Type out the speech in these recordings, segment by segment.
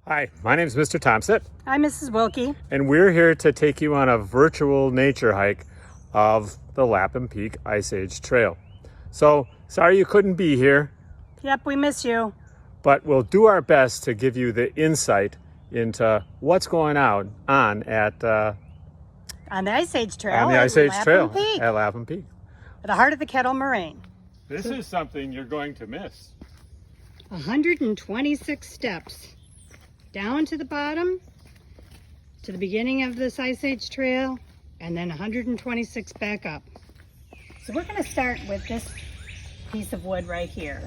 Hi, my name is Mr. Thompson, I'm Mrs. Wilkie. and we're here to take you on a virtual nature hike of the Lapham Peak Ice Age Trail. So, sorry you couldn't be here, Yep, we miss you. but we'll do our best to give you the insight into what's going on at On the Ice Age Trail. on the Ice Age Trail Peak, at Lapham Peak. at the heart of the Kettle Moraine. This is something you're going to miss. 126 steps down to the bottom, to the beginning of this Ice Age Trail, and then 126 back up. So we're going to start with this piece of wood right here.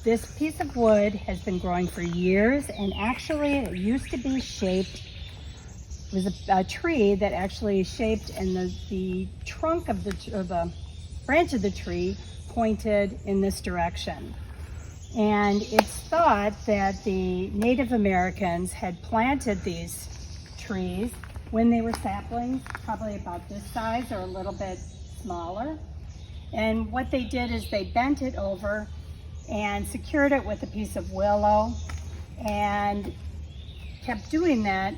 This piece of wood has been growing for years, and actually it used to be shaped. It was a tree that actually shaped, and the trunk of the branch of the tree pointed in this direction. And it's thought that the Native Americans had planted these trees when they were saplings, probably about this size or a little bit smaller. And what they did is they bent it over and secured it with a piece of willow and kept doing that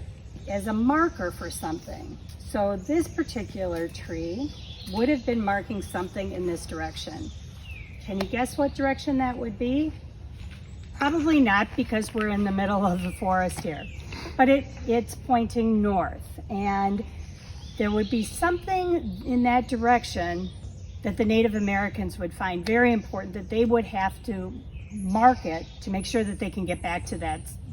as a marker for something. So this particular tree would have been marking something in this direction. Can you guess what direction that would be? Probably not, because we're in the middle of the forest here, but it's pointing north, and there would be something in that direction that the Native Americans would find very important, that they would have to mark it to make sure that they can get back to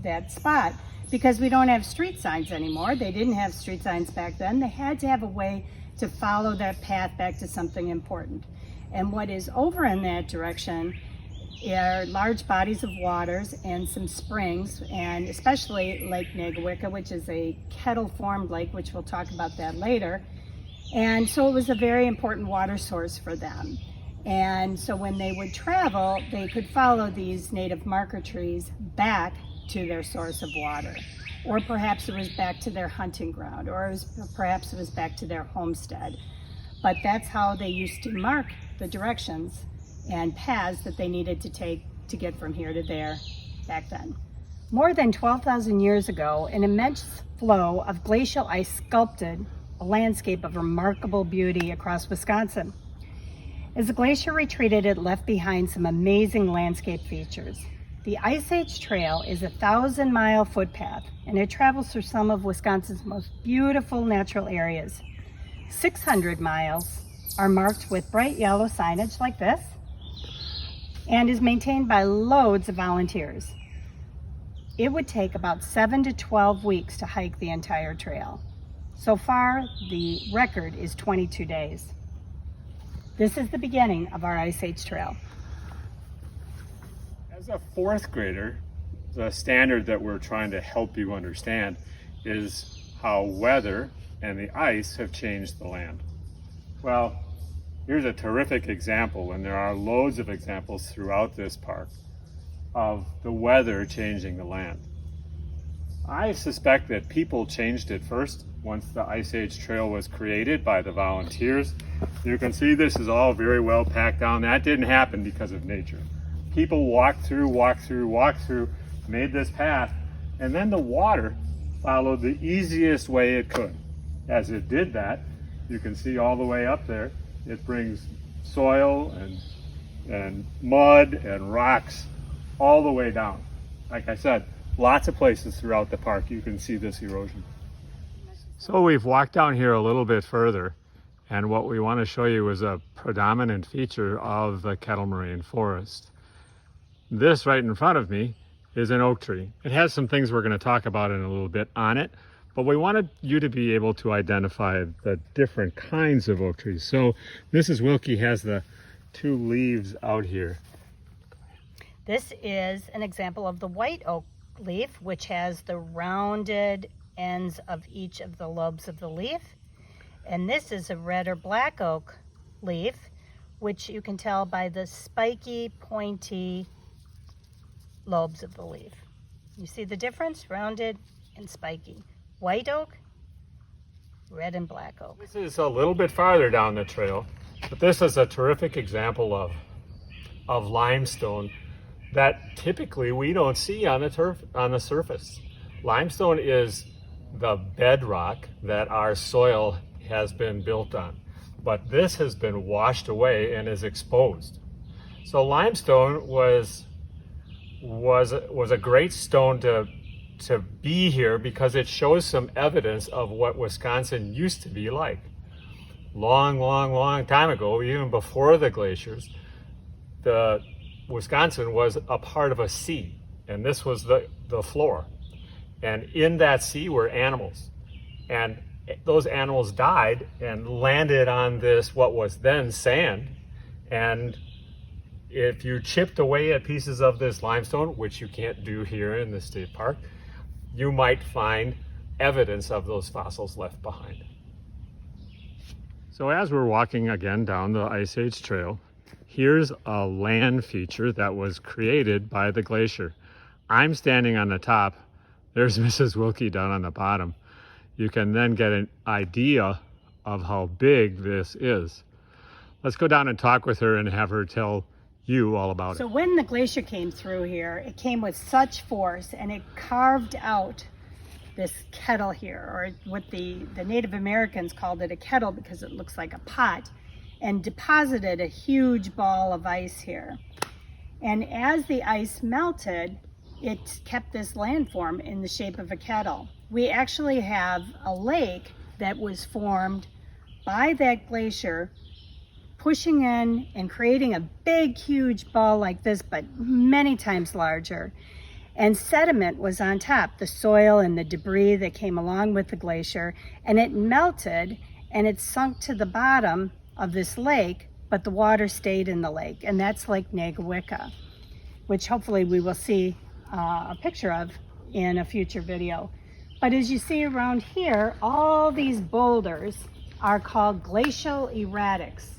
that spot, because we don't have street signs anymore. They didn't have street signs back then. They had to have a way to follow that path back to something important. And what is over in that direction are large bodies of waters and some springs, and especially Lake Nagawicca, which is a kettle-formed lake, which we'll talk about that later. And so it was a very important water source for them. And so when they would travel, they could follow these native marker trees back to their source of water. Or perhaps it was back to their hunting ground, or perhaps it was back to their homestead. But that's how they used to mark the directions and paths that they needed to take to get from here to there back then. More than 12,000 years ago, an immense flow of glacial ice sculpted a landscape of remarkable beauty across Wisconsin. As the glacier retreated, it left behind some amazing landscape features. The Ice Age Trail is a 1,000-mile footpath, and it travels through some of Wisconsin's most beautiful natural areas. 600 miles are marked with bright yellow signage like this, and is maintained by loads of volunteers. It would take about 7 to 12 weeks to hike the entire trail. So far, the record is 22 days. This is the beginning of our Ice Age Trail. As a fourth grader, the standard that we're trying to help you understand is how weather and the ice have changed the land. Well, here's a terrific example, and there are loads of examples throughout this park of the weather changing the land. I suspect that people changed it first once the Ice Age Trail was created by the volunteers. You can see this is all very well packed down. That didn't happen because of nature. People walked through, made this path, and then the water followed the easiest way it could. As it did that, you can see all the way up there, it brings soil and mud and rocks all the way down. Like I said, lots of places throughout the park you can see this erosion. So we've walked down here a little bit further, and what we want to show you is a predominant feature of the Kettle Moraine forest. This right in front of me is an oak tree. It has some things we're going to talk about in a little bit on it, but we wanted you to be able to identify the different kinds of oak trees. So Mrs. Wilkie has the two leaves out here. This is an example of the white oak leaf, which has the rounded ends of each of the lobes of the leaf. And this is a red or black oak leaf, which you can tell by the spiky, pointy lobes of the leaf. You see the difference? Rounded and spiky. White oak, red and black oak. This is a little bit farther down the trail, but this is a terrific example of limestone that typically we don't see on the surface. Limestone is the bedrock that our soil has been built on, but this has been washed away and is exposed. So limestone was a great stone to be here because it shows some evidence of what Wisconsin used to be like. Long time ago, even before the glaciers, Wisconsin was a part of a sea, and this was the floor. And in that sea were animals. And those animals died and landed on this, what was then sand. And if you chipped away at pieces of this limestone, which you can't do here in the state park, you might find evidence of those fossils left behind. So as we're walking again down the Ice Age Trail, here's a land feature that was created by the glacier. I'm standing on the top. There's Mrs. Wilkie down on the bottom. You can then get an idea of how big this is. Let's go down and talk with her and have her tell you all about it. So when the glacier came through here, it came with such force and it carved out this kettle here, or what the Native Americans called it a kettle because it looks like a pot, and deposited a huge ball of ice here. And as the ice melted, it kept this landform in the shape of a kettle. We actually have a lake that was formed by that glacier pushing in and creating a big, huge ball like this, but many times larger. And sediment was on top, the soil and the debris that came along with the glacier, and it melted and it sunk to the bottom of this lake, but the water stayed in the lake, and that's Lake Nagawicca, which hopefully we will see a picture of in a future video. But as you see around here, all these boulders are called glacial erratics.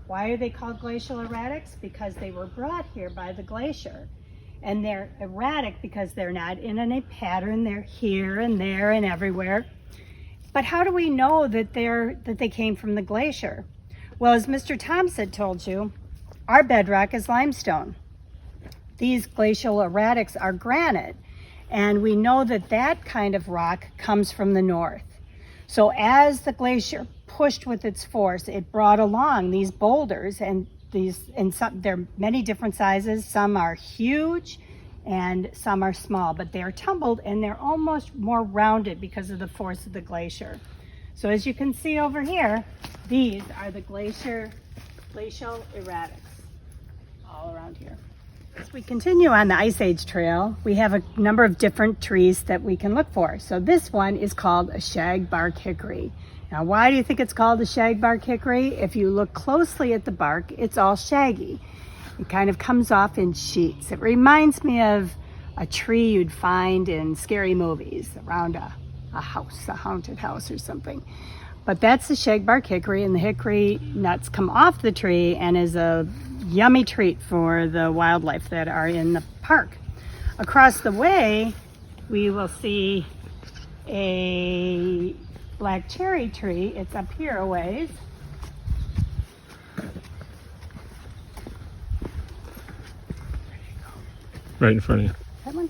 Why are they called glacial erratics? Because they were brought here by the glacier. And they're erratic because they're not in any pattern. They're here and there and everywhere. But how do we know that they came from the glacier? Well, as Mr. Thompson told you, our bedrock is limestone. These glacial erratics are granite, and we know that that kind of rock comes from the north. So as the glacier pushed with its force, it brought along these boulders, and they're many different sizes. Some are huge and some are small, but they're tumbled and they're almost more rounded because of the force of the glacier. So as you can see over here, these are the glacial erratics all around here. As we continue on the Ice Age Trail, we have a number of different trees that we can look for. So this one is called a shagbark hickory. Now, why do you think it's called a shagbark hickory? If you look closely at the bark, it's all shaggy. It kind of comes off in sheets. It reminds me of a tree you'd find in scary movies around a house, a haunted house or something. But that's the shagbark hickory, and the hickory nuts come off the tree and is a yummy treat for the wildlife that are in the park. Across the way, we will see a black cherry tree. It's up here a ways. Right in front of you. That one?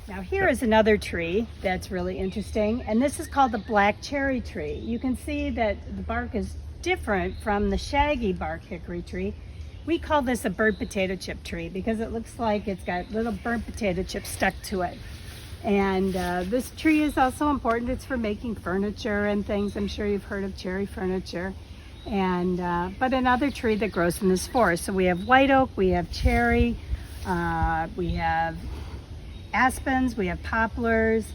Now here is another tree that's really interesting, and this is called the black cherry tree. You can see that the bark is different from the shaggy bark hickory tree. We call this a burnt potato chip tree because it looks like it's got little burnt potato chips stuck to it. And this tree is also important. It's for making furniture and things. I'm sure you've heard of cherry furniture. And but another tree that grows in this forest. So we have white oak, we have cherry, we have aspens, we have poplars,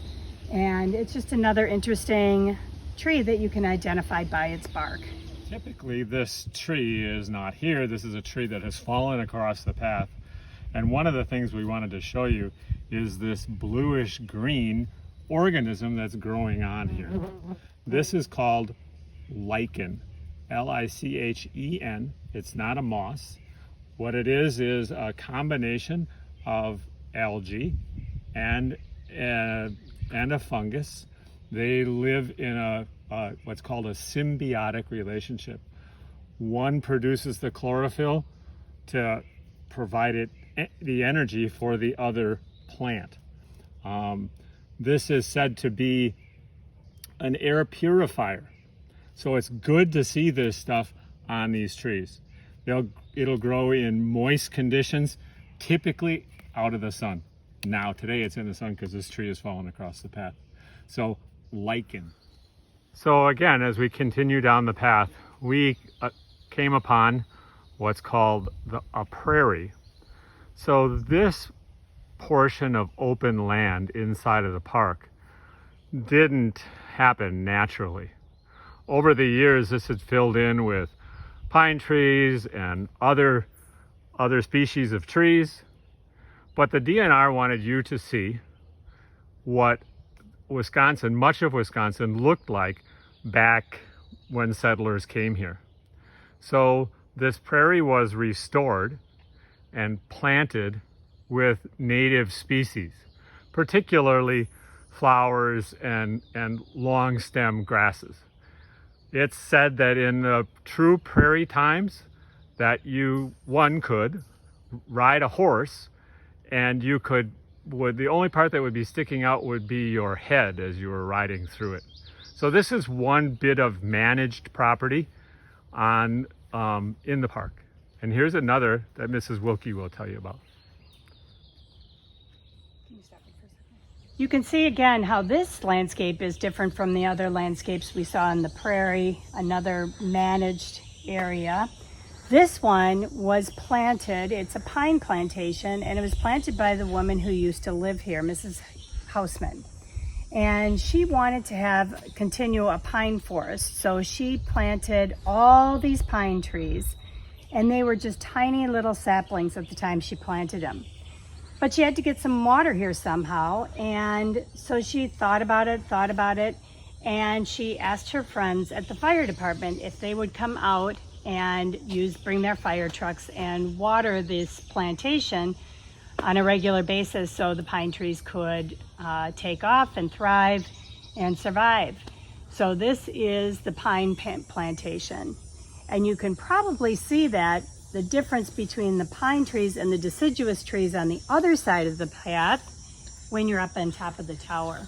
and it's just another interesting tree that you can identify by its bark. Typically this tree is not here. This is a tree that has fallen across the path. And one of the things we wanted to show you is this bluish green organism that's growing on here. This is called lichen, L-I-C-H-E-N. It's not a moss. What it is a combination of algae and a fungus. They live in what's called a symbiotic relationship. One produces the chlorophyll to provide it the energy for the other plant. This is said to be an air purifier. So it's good to see this stuff on these trees. It'll grow in moist conditions, typically out of the sun. Now today it's in the sun because this tree has fallen across the path. So lichen. So again, as we continue down the path, we came upon what's called a prairie. So this portion of open land inside of the park didn't happen naturally. Over the years, this had filled in with pine trees and other species of trees. But the DNR wanted you to see what Wisconsin, much of Wisconsin, looked like back when settlers came here. So this prairie was restored and planted with native species, particularly flowers and long stem grasses. It's said that in the true prairie times that one could ride a horse and the only part that would be sticking out would be your head as you were riding through it. So this is one bit of managed property in the park. And here's another that Mrs. Wilkie will tell you about. You can see again how this landscape is different from the other landscapes we saw in the prairie, another managed area. This one was planted, it's a pine plantation, and it was planted by the woman who used to live here, Mrs. Hausman. And she wanted to continue a pine forest, so she planted all these pine trees, and they were just tiny little saplings at the time she planted them. But she had to get some water here somehow, and so she thought about it, and she asked her friends at the fire department if they would come out and bring their fire trucks and water this plantation on a regular basis so the pine trees could take off and thrive and survive. So this is the pine plantation. And you can probably see that the difference between the pine trees and the deciduous trees on the other side of the path when you're up on top of the tower.